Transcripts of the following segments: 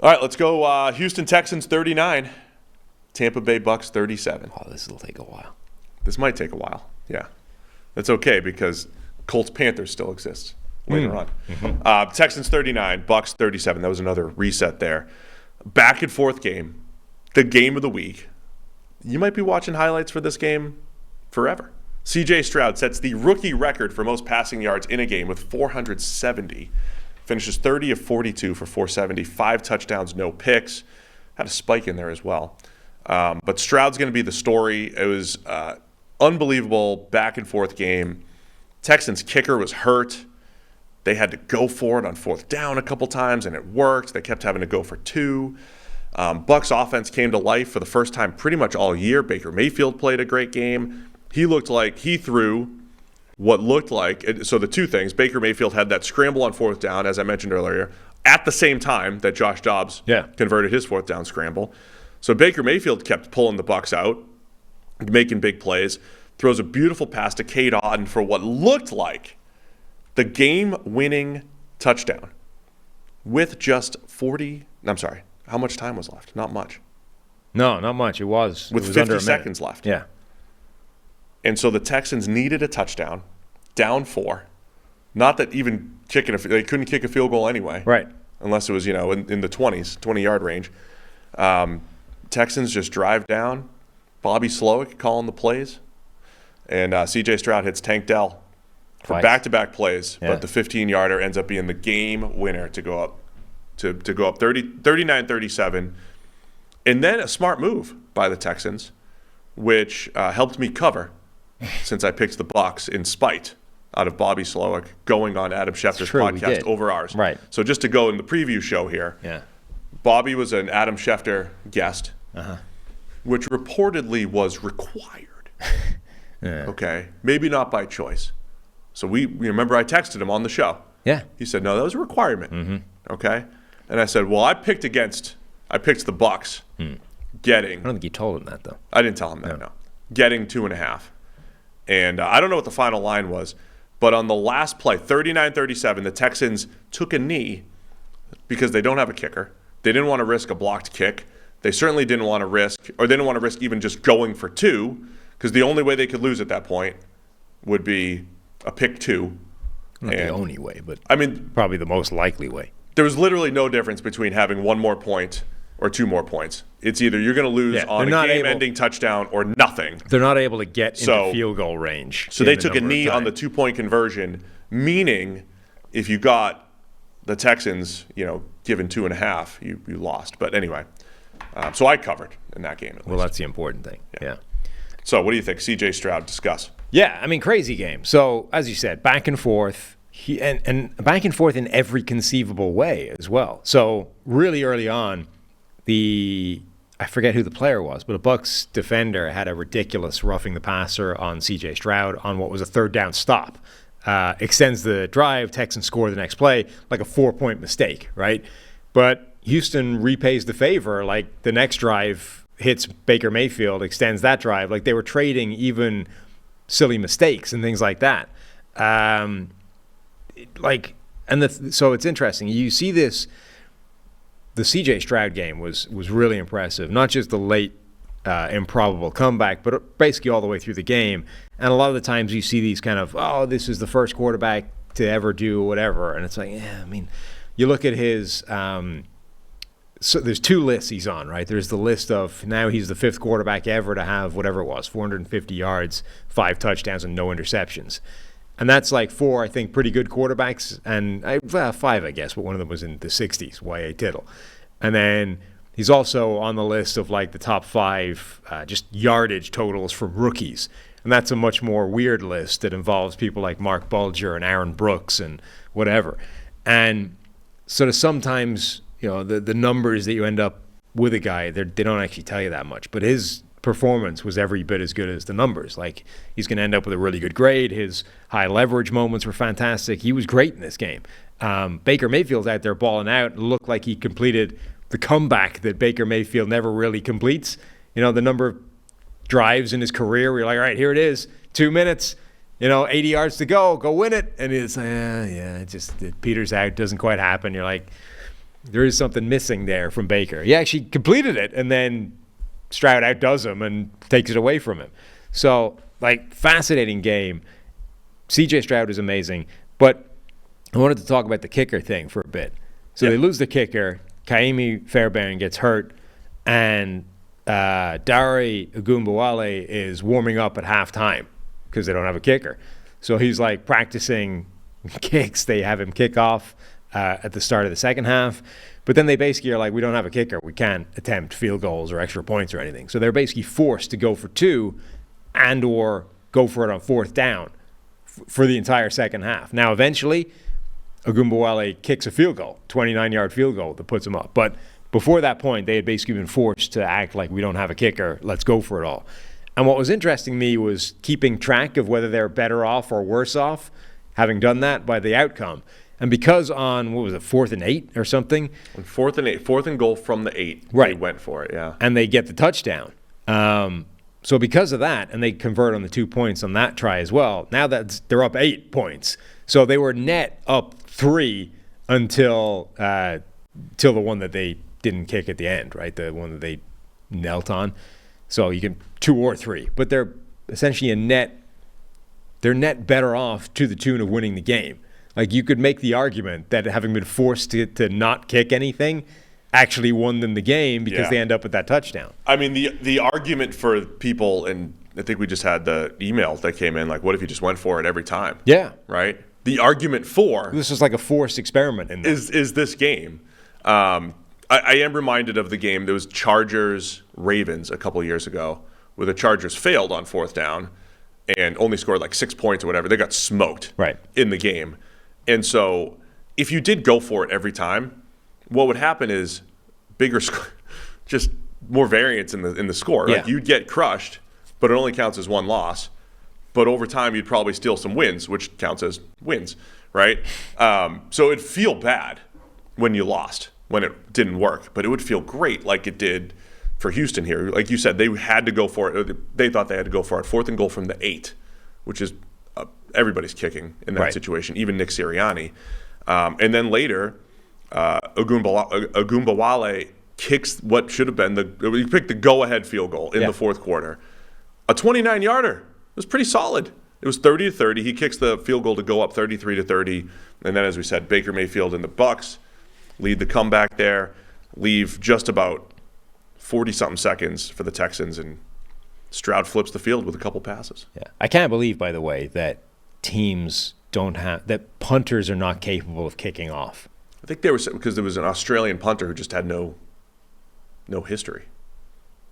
All right, let's go. Houston Texans 39, Tampa Bay Bucks 37. Oh, this will take a while. This might take a while. Yeah, that's okay because Colts Panthers still exists later on. Mm-hmm. Texans 39, Bucks 37. That was another reset there. Back and forth game, the game of the week. You might be watching highlights for this game forever. C.J. Stroud sets the rookie record for most passing yards in a game with 470. Finishes 30 of 42 for 470, 5 touchdowns, no picks. Had a spike in there as well. But Stroud's going to be the story. It was unbelievable back and forth game. Texans kicker was hurt. They had to go for it on fourth down a couple times, and it worked. They kept having to go for 2. Bucs offense came to life for the first time pretty much all year. Baker Mayfield played a great game. He looked like he threw what looked like, so the two things, Baker Mayfield had that scramble on fourth down, as I mentioned earlier, at the same time that Josh Dobbs converted his fourth down scramble. So Baker Mayfield kept pulling the Bucs out, making big plays, throws a beautiful pass to Cade Otton for what looked like the game-winning touchdown with just how much time was left? Not much. No, not much. It was. With 50 seconds left. Yeah. And so the Texans needed a touchdown, down 4. Not that even they couldn't kick a field goal anyway. Right. Unless it was, in the 20s, 20-yard range. Texans just drive down. Bobby Slowick calling the plays. And C.J. Stroud hits Tank Dell for back-to-back plays. Yeah. But the 15-yarder ends up being the game winner to go up 39-37. And then a smart move by the Texans, which helped me cover since I picked the Bucs in spite out of Bobby Slowick going on Adam Schefter's podcast over ours. Right. So just to go in the preview show here, Bobby was an Adam Schefter guest, which reportedly was required. Okay, maybe not by choice. So we remember I texted him on the show. Yeah. He said, no, that was a requirement. Mm-hmm. Okay. And I said, well, I picked the Bucs getting. I don't think you told him that, though. I didn't tell him that, no. Getting 2.5. And I don't know what the final line was, but on the last play, 39-37, the Texans took a knee because they don't have a kicker. They didn't want to risk a blocked kick. They certainly didn't want to risk even just going for 2, because the only way they could lose at that point would be a pick 2. Not the only way, but probably the most likely way. There was literally no difference between having 1 more point or 2 more points. It's either you're going to lose on a game-ending touchdown or nothing. They're not able to get into field goal range. So they took a knee on the 2-point conversion, meaning if you got the Texans, given 2.5, you lost. But anyway, so I covered in that game. Well, that's the important thing. Yeah. So what do you think? C.J. Stroud, discuss. Yeah, crazy game. So as you said, back and forth. And back and forth in every conceivable way as well. So really early on, I forget who the player was, but a Bucs defender had a ridiculous roughing the passer on C.J. Stroud on what was a third down stop. Extends the drive, Texans score the next play, like a 4-point mistake, right? But Houston repays the favor, like the next drive hits Baker Mayfield, extends that drive. Like they were trading even silly mistakes and things like that. So it's interesting. You see this. The C.J. Stroud game was really impressive. Not just the late improbable comeback, but basically all the way through the game. And a lot of the times you see these kind of, this is the first quarterback to ever do whatever, and it's like, you look at his. So there's 2 lists he's on, right? There's the list of now he's the 5th quarterback ever to have whatever it was, 450 yards, 5 touchdowns, and no interceptions. And that's like 4, I think, pretty good quarterbacks, and 5, I guess, but one of them was in the 60s, Y.A. Tittle. And then he's also on the list of like the top 5 just yardage totals from rookies. And that's a much more weird list that involves people like Mark Bulger and Aaron Brooks and whatever. And sort of sometimes, the numbers that you end up with a guy, they don't actually tell you that much. But his performance was every bit as good as the numbers. Like, he's going to end up with a really good grade. His high leverage moments were fantastic. He was great in this game. Baker Mayfield's out there balling out. It looked like he completed the comeback that Baker Mayfield never really completes. The number of drives in his career where you're like, all right, here it is, 2 minutes, 80 yards to go win it. And it's it peters out, doesn't quite happen. You're like, there is something missing there from Baker. He actually completed it, and then Stroud outdoes him and takes it away from him. So, fascinating game. C.J. Stroud is amazing. But I wanted to talk about the kicker thing for a bit. So they lose the kicker. Kaimi Fairbairn gets hurt, and Dare Ogunbowale is warming up at halftime because they don't have a kicker. So he's practicing kicks. They have him kick off at the start of the second half. But then they basically are we don't have a kicker. We can't attempt field goals or extra points or anything. So they're basically forced to go for 2 and or go for it on 4th down for the entire second half. Now, eventually, Ogunbowale kicks a field goal, 29-yard field goal that puts them up. But before that point, they had basically been forced to act like we don't have a kicker. Let's go for it all. And what was interesting to me was keeping track of whether they're better off or worse off, having done that by the outcome. And because on, 4th and 8 or something? On 4th and 8, 4th and goal from the 8. Right. They went for it, yeah. And they get the touchdown. So because of that, and they convert on the 2 points on that try as well, now they're up 8 points. So they were net up 3 until the one that they didn't kick at the end, right? The one that they knelt on. So you can 2 or 3. But they're essentially they're net better off to the tune of winning the game. You could make the argument that having been forced to not kick anything actually won them the game because they end up with that touchdown. I mean, the argument for people, and I think we just had the email that came in, what if you just went for it every time? Yeah. Right? The argument for... This is like a forced experiment in this. Is this game. I am reminded of the game. There was Chargers-Ravens a couple years ago where the Chargers failed on 4th down and only scored 6 points or whatever. They got smoked in the game. And so if you did go for it every time, what would happen is bigger just more variance in the score. Yeah. You'd get crushed, but it only counts as 1 loss. But over time, you'd probably steal some wins, which counts as wins, right? So it'd feel bad when you lost, when it didn't work. But it would feel great like it did for Houston here. Like you said, they had to go for it. They thought they had to go for it. 4th and goal from the 8, which is everybody's kicking in that situation, even Nick Sirianni. And then later, Ogunbowale kicks what should have been he picked the go-ahead field goal in the 4th quarter. A 29-yarder. It was pretty solid. It was 30-30. He kicks the field goal to go up 33-30. And then, as we said, Baker Mayfield and the Bucs lead the comeback there, leave just about 40-something seconds for the Texans, and Stroud flips the field with a couple passes. Yeah, I can't believe, by the way, that that punters are not capable of kicking off. I think because there was an Australian punter who just had no history.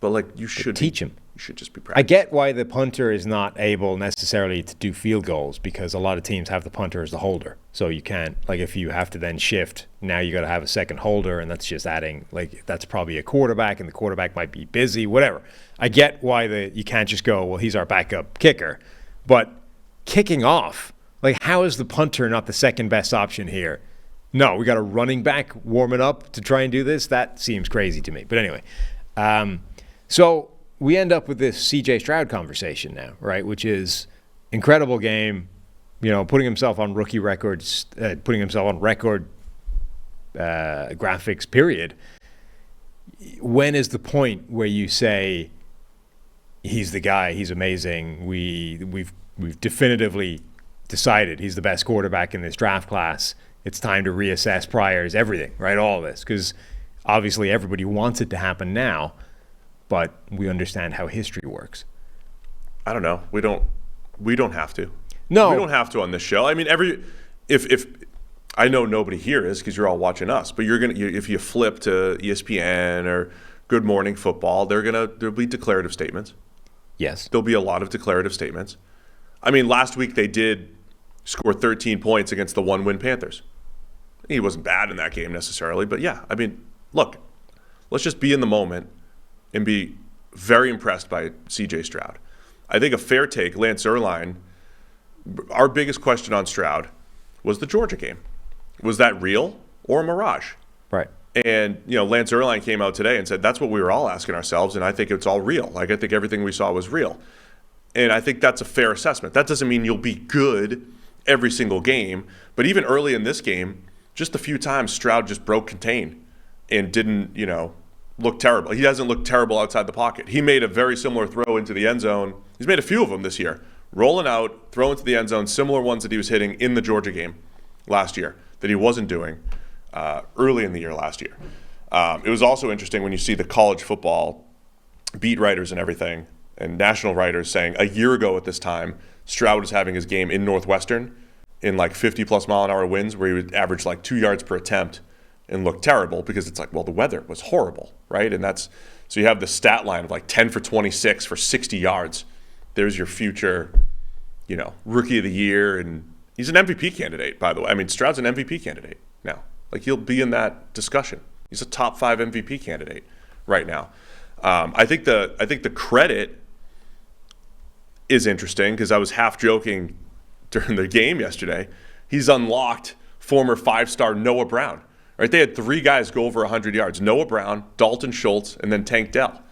But you should teach him. You should just be practicing. I get why the punter is not able necessarily to do field goals, because a lot of teams have the punter as the holder. So you can't, if you have to then shift, now you got to have a second holder, and that's just adding, that's probably a quarterback, and the quarterback might be busy, whatever. I get why you can't just go, well, he's our backup kicker. But kicking off, how is the punter not the second best option here? No, we got a running back warming up to try and do this? That seems crazy to me. But anyway, so we end up with this C.J. Stroud conversation now, right? Which is incredible game, putting himself on rookie records, putting himself on record graphics, period. When is the point where you say he's the guy, he's amazing, we've definitively decided he's the best quarterback in this draft class, it's time to reassess priors, everything, right? All of this, because obviously everybody wants it to happen now, but we understand how history works. I don't know. We don't have to. No, we don't have to on this show. I mean, if I know nobody here is, because you're all watching us, but if you flip to ESPN or Good Morning Football, there'll be declarative statements. Yes, there'll be a lot of declarative statements. I mean, last week they did score 13 points against the 1-win Panthers. He wasn't bad in that game necessarily, but yeah, I mean, look, let's just be in the moment and be very impressed by C.J. Stroud. I think a fair take, Lance Erline, our biggest question on Stroud was the Georgia game. Was that real or a mirage? Right. And, Lance Erline came out today and said that's what we were all asking ourselves, and I think it's all real. I think everything we saw was real. And I think that's a fair assessment. That doesn't mean you'll be good every single game, but even early in this game, just a few times Stroud just broke contain and didn't, look terrible. He hasn't looked terrible outside the pocket. He made a very similar throw into the end zone. He's made a few of them this year. Rolling out, throw into the end zone, similar ones that he was hitting in the Georgia game last year that he wasn't doing early in the year last year. It was also interesting when you see the college football beat writers and everything and national writers saying a year ago at this time, Stroud was having his game in Northwestern in like 50-plus mile-an-hour winds where he would average like 2 yards per attempt and look terrible because it's like, well, the weather was horrible, right? And so you have the stat line of like 10 for 26 for 60 yards. There's your future, rookie of the year. And he's an MVP candidate, by the way. I mean, Stroud's an MVP candidate now. Like, he'll be in that discussion. He's a top 5 MVP candidate right now. I think the credit is interesting because I was half joking during the game yesterday. He's unlocked former 5-star Noah Brown. Right? They had 3 guys go over 100 yards. Noah Brown, Dalton Schultz, and then Tank Dell.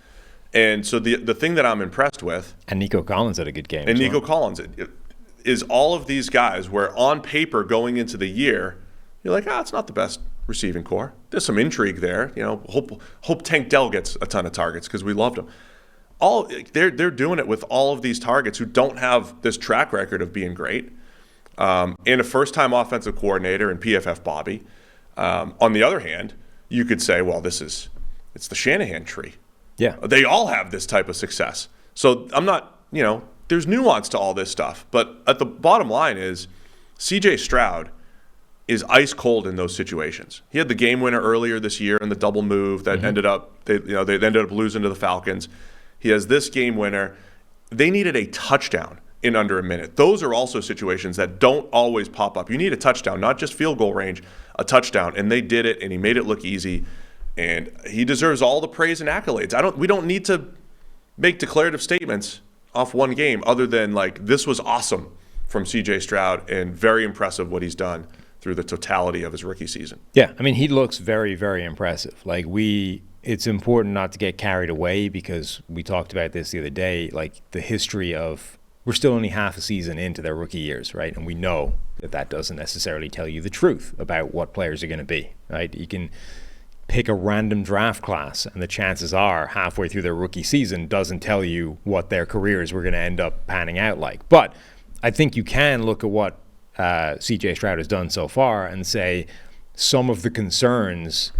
And so the thing that I'm impressed with... And Nico Collins had a good game. And Nico Collins is all of these guys where on paper going into the year, you're like, it's not the best receiving core. There's some intrigue there. Hope Tank Dell gets a ton of targets because we loved him. They're doing it with all of these targets who don't have this track record of being great. And a first-time offensive coordinator in PFF Bobby. On the other hand, you could say, well, it's the Shanahan tree. Yeah. They all have this type of success. So I'm not, there's nuance to all this stuff. But at the bottom line is C.J. Stroud is ice cold in those situations. He had the game winner earlier this year in the double move that ended up, they ended up losing to the Falcons. He has this game winner. They needed a touchdown in under a minute. Those are also situations that don't always pop up. You need a touchdown, not just field goal range, a touchdown. And they did it, and he made it look easy. And he deserves all the praise and accolades. We don't need to make declarative statements off one game other than like this was awesome from CJ Stroud and very impressive what he's done through the totality of his rookie season. Yeah, I mean, he looks very, very impressive. It's important not to get carried away because we talked about this the other day, like the history of we're still only half a season into their rookie years, right? And we know that doesn't necessarily tell you the truth about what players are going to be, right? You can pick a random draft class, and the chances are halfway through their rookie season doesn't tell you what their careers were going to end up panning out like. But I think you can look at what C.J. Stroud has done so far and say some of the concerns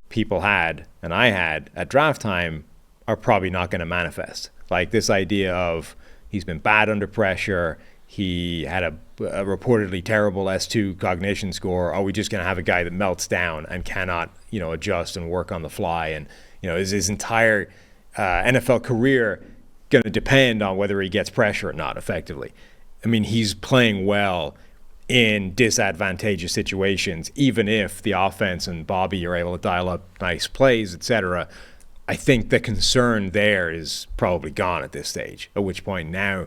people had and I had at draft time are probably not going to manifest. Like this idea of he's been bad under pressure, he had a reportedly terrible S2 cognition score. Are we just going to have a guy that melts down and cannot, adjust and work on the fly? And, is his entire NFL career going to depend on whether he gets pressure or not effectively? I mean, he's playing well in disadvantageous situations, even if the offense and Bobby are able to dial up nice plays, etc. I think the concern there is probably gone at this stage, at which point now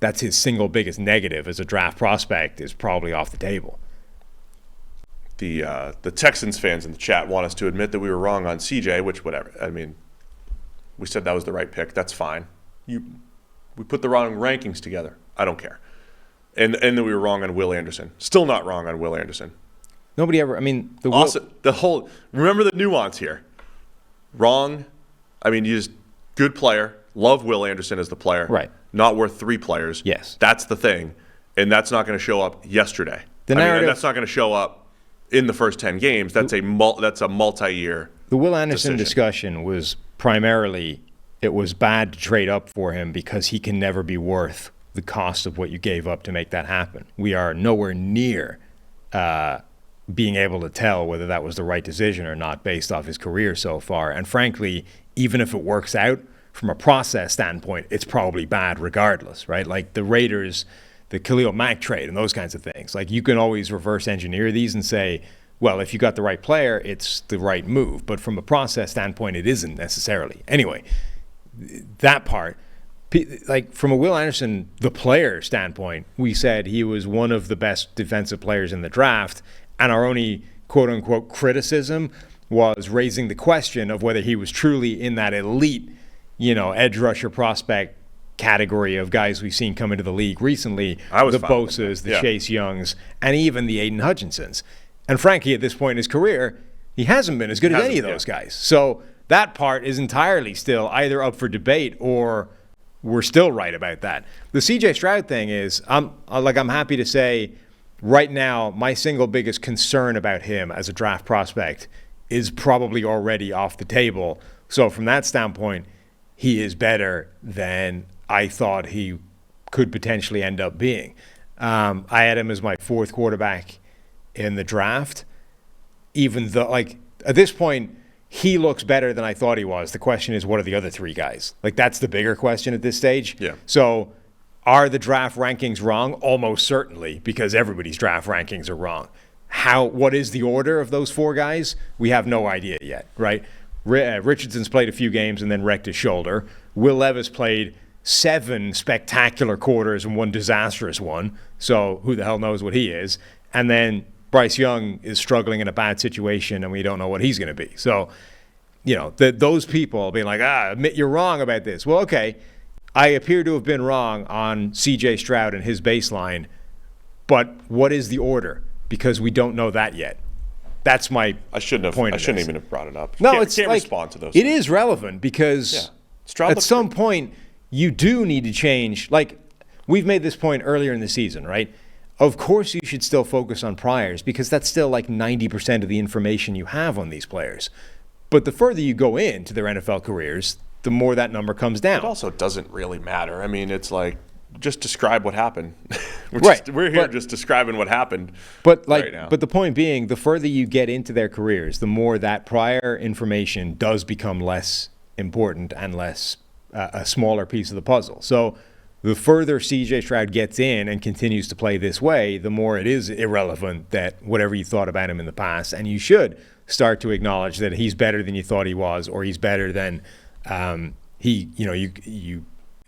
that's his single biggest negative as a draft prospect is probably off the table. The Texans fans in the chat want us to admit that we were wrong on CJ, which whatever. I mean, we said that was the right pick. That's fine. We put the wrong rankings together. I don't care. And that we were wrong on Will Anderson. Still not wrong on Will Anderson. Nobody ever, I mean, remember the nuance here. Wrong. I mean, you just, good player. Love Will Anderson as the player. Right. Not worth 3 players. Yes. That's the thing. And that's not going to show up yesterday. And that's not going to show up in the first 10 games. That's a multi-year The Will Anderson discussion was primarily it was bad to trade up for him because he can never be worth the cost of what you gave up to make that happen. We are nowhere near being able to tell whether that was the right decision or not based off his career so far. And frankly, even if it works out, from a process standpoint, it's probably bad regardless, right? Like the Raiders, the Khalil Mack trade and those kinds of things. Like you can always reverse engineer these and say, well, if you got the right player, it's the right move. But from a process standpoint, it isn't necessarily. Anyway, that part, like from a Will Anderson, the player standpoint, we said he was one of the best defensive players in the draft. And our only quote unquote criticism was raising the question of whether he was truly in that elite, edge rusher prospect category of guys we've seen come into the league recently, the Bosas, the Chase Youngs, and even the Aiden Hutchinsons. And frankly, at this point in his career, he hasn't been as good as any of those guys. So that part is entirely still either up for debate or we're still right about that. The CJ Stroud thing is, I'm happy to say right now, my single biggest concern about him as a draft prospect is probably already off the table. So from that standpoint, he is better than I thought he could potentially end up being. I had him as my fourth quarterback in the draft, even though, like, at this point, he looks better than I thought he was. The question is, what are the other three guys? Like, that's the bigger question at this stage. Yeah. So are the draft rankings wrong? Almost certainly, because everybody's draft rankings are wrong. What is the order of those four guys? We have no idea yet, right? Richardson's played a few games and then wrecked his shoulder. Will Levis played 7 spectacular quarters and 1 disastrous one. So who the hell knows what he is? And then Bryce Young is struggling in a bad situation, and we don't know what he's going to be. So, those people being like, admit you're wrong about this. Well, okay, I appear to have been wrong on C.J. Stroud and his baseline, but what is the order? Because we don't know that yet. That's my I shouldn't even have brought it up. No, can't respond to those. It is relevant because at some point you do need to change. Like, we've made this point earlier in the season, right? Of course you should still focus on priors because that's still like 90% of the information you have on these players. But the further you go into their NFL careers, the more that number comes down. It also doesn't really matter. I mean, it's like, just describe what happened. We're here just describing what happened right now. But the point being, the further you get into their careers, the more that prior information does become less important and less a smaller piece of the puzzle. So the further CJ Stroud gets in and continues to play this way, the more it is irrelevant that whatever you thought about him in the past, and you should start to acknowledge that he's better than you thought he was, or he's better than you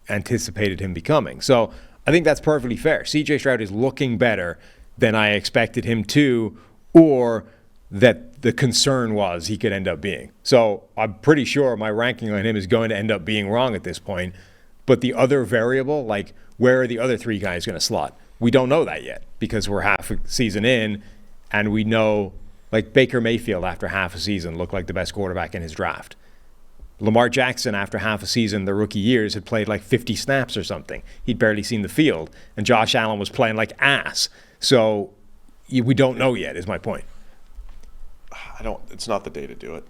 anticipated him becoming. So I think that's perfectly fair. CJ Stroud is looking better than I expected him to, or that the concern was he could end up being. So I'm pretty sure my ranking on him is going to end up being wrong at this point. But the other variable, like where are the other three guys going to slot? We don't know that yet because we're half a season in, and we know, like Baker Mayfield after half a season looked like the best quarterback in his draft. Lamar Jackson, after half a season, the rookie years, had played like 50 snaps or something. He'd barely seen the field. And Josh Allen was playing like ass. So we don't know yet, is my point. It's not the day to do it.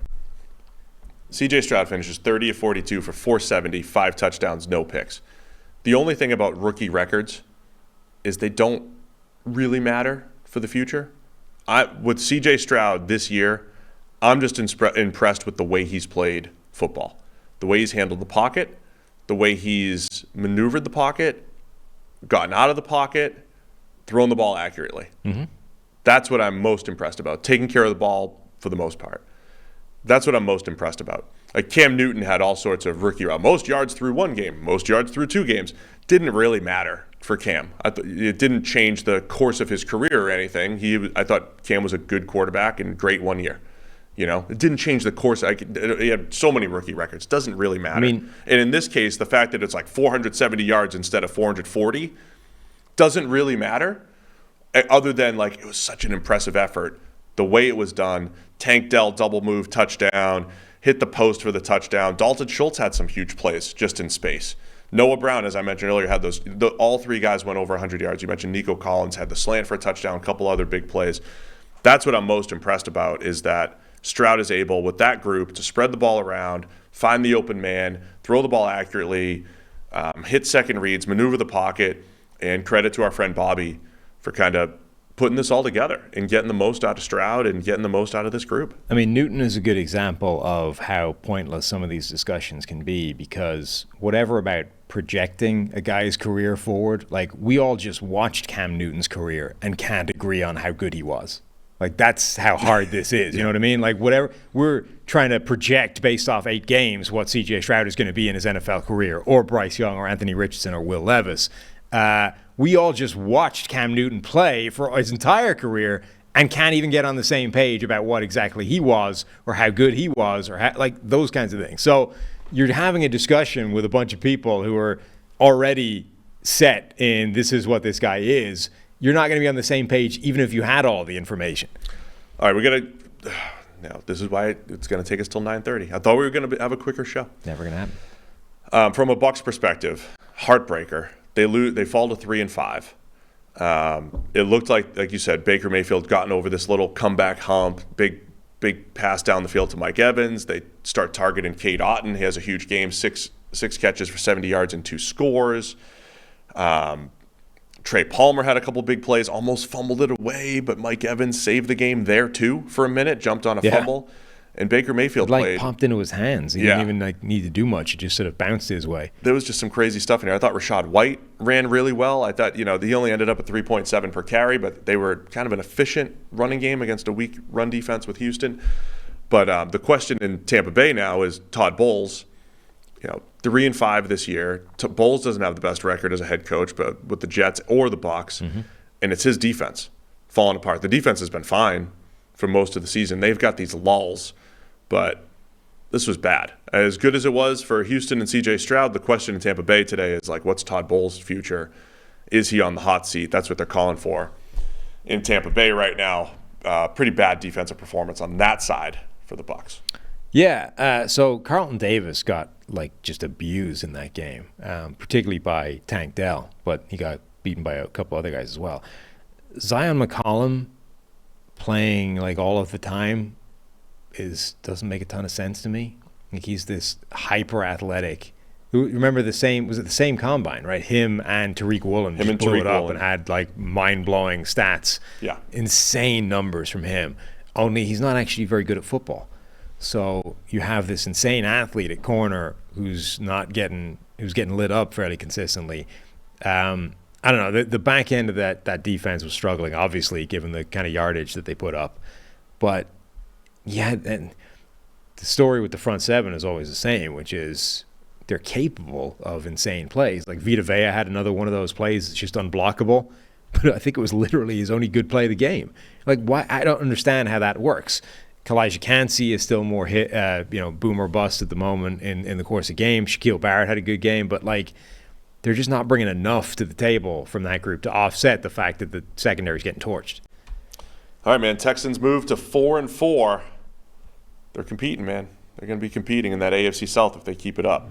C.J. Stroud finishes 30 of 42 for 470, 5 touchdowns, no picks. The only thing about rookie records is they don't really matter for the future. With C.J. Stroud this year, I'm just impressed with the way he's played football, the way he's handled the pocket, the way he's maneuvered the pocket, gotten out of the pocket, thrown the ball accurately. Mm-hmm. That's what I'm most impressed about, taking care of the ball for the most part. That's what I'm most impressed about. Like Cam Newton had all sorts of rookie most yards through 1 game, most yards through 2 games. Didn't really matter for Cam. It didn't change the course of his career or anything. I thought Cam was a good quarterback and great 1 year. It didn't change the course. He had so many rookie records. Doesn't really matter. And in this case, the fact that it's like 470 yards instead of 440 doesn't really matter, other than like it was such an impressive effort. The way it was done, Tank Dell double move touchdown, hit the post for the touchdown. Dalton Schultz had some huge plays just in space. Noah Brown, as I mentioned earlier, had all 3 guys went over 100 yards. You mentioned Nico Collins had the slant for a touchdown, a couple other big plays. That's what I'm most impressed about, is that Stroud is able, with that group, to spread the ball around, find the open man, throw the ball accurately, hit second reads, maneuver the pocket, and credit to our friend Bobby for kind of putting this all together and getting the most out of Stroud and getting the most out of this group. Newton is a good example of how pointless some of these discussions can be, because whatever about projecting a guy's career forward, like we all just watched Cam Newton's career and can't agree on how good he was. Like, that's how hard this is. You know what I mean? Like, whatever, we're trying to project based off 8 games what C.J. Stroud is going to be in his NFL career, or Bryce Young, or Anthony Richardson, or Will Levis. We all just watched Cam Newton play for his entire career and can't even get on the same page about what exactly he was, or how good he was, or like those kinds of things. So you're having a discussion with a bunch of people who are already set in this is what this guy is. You're not going to be on the same page even if you had all the information. All right, we're gonna. Now this is why it's gonna take us till 9:30. I thought we were gonna have a quicker show. Never gonna happen. From a Bucs perspective, heartbreaker. They lose. They fall to 3-5. It looked like you said, Baker Mayfield gotten over this little comeback hump. Big pass down the field to Mike Evans. They start targeting Cade Otton. He has a huge game, six catches for 70 yards and 2 scores. Trey Palmer had a couple big plays, almost fumbled it away, but Mike Evans saved the game there too for a minute, jumped on a fumble. And Baker Mayfield played. Popped into his hands. He didn't even need to do much. It just sort of bounced his way. There was just some crazy stuff in here. I thought Rachaad White ran really well. I thought, he only ended up at 3.7 per carry, but they were kind of an efficient running game against a weak run defense with Houston. But the question in Tampa Bay now is Todd Bowles, 3-5 this year. Bowles doesn't have the best record as a head coach, but with the Jets or the Bucs, and it's his defense falling apart. The defense has been fine for most of the season. They've got these lulls. But this was bad. As good as it was for Houston and C.J. Stroud, the question in Tampa Bay today is what's Todd Bowles' future? Is he on the hot seat? That's what they're calling for in Tampa Bay right now. Pretty bad defensive performance on that side for the Bucs. Yeah. So Carlton Davis got just abused in that game, particularly by Tank Dell, but he got beaten by a couple other guys as well. Zion McCollum playing all of the time doesn't make a ton of sense to me. He's this hyper athletic. Remember was it the same combine, right? Him and Tariq Woolen just blew it up and had mind blowing stats. Yeah. Insane numbers from him. Only he's not actually very good at football. So you have this insane athlete at corner who's getting lit up fairly consistently. I don't know. The back end of that defense was struggling, obviously, given the kind of yardage that they put up. But yeah, and the story with the front seven is always the same, which is they're capable of insane plays. Vita Vea had another one of those plays that's just unblockable, but I think it was literally his only good play of the game. Why? I don't understand how that works. Kalijah Kancey is still more hit, boom or bust at the moment in the course of game. Shaquille Barrett had a good game, but they're just not bringing enough to the table from that group to offset the fact that the secondary is getting torched. All right, man. Texans move to 4-4. They're competing, man. They're going to be competing in that AFC South if they keep it up.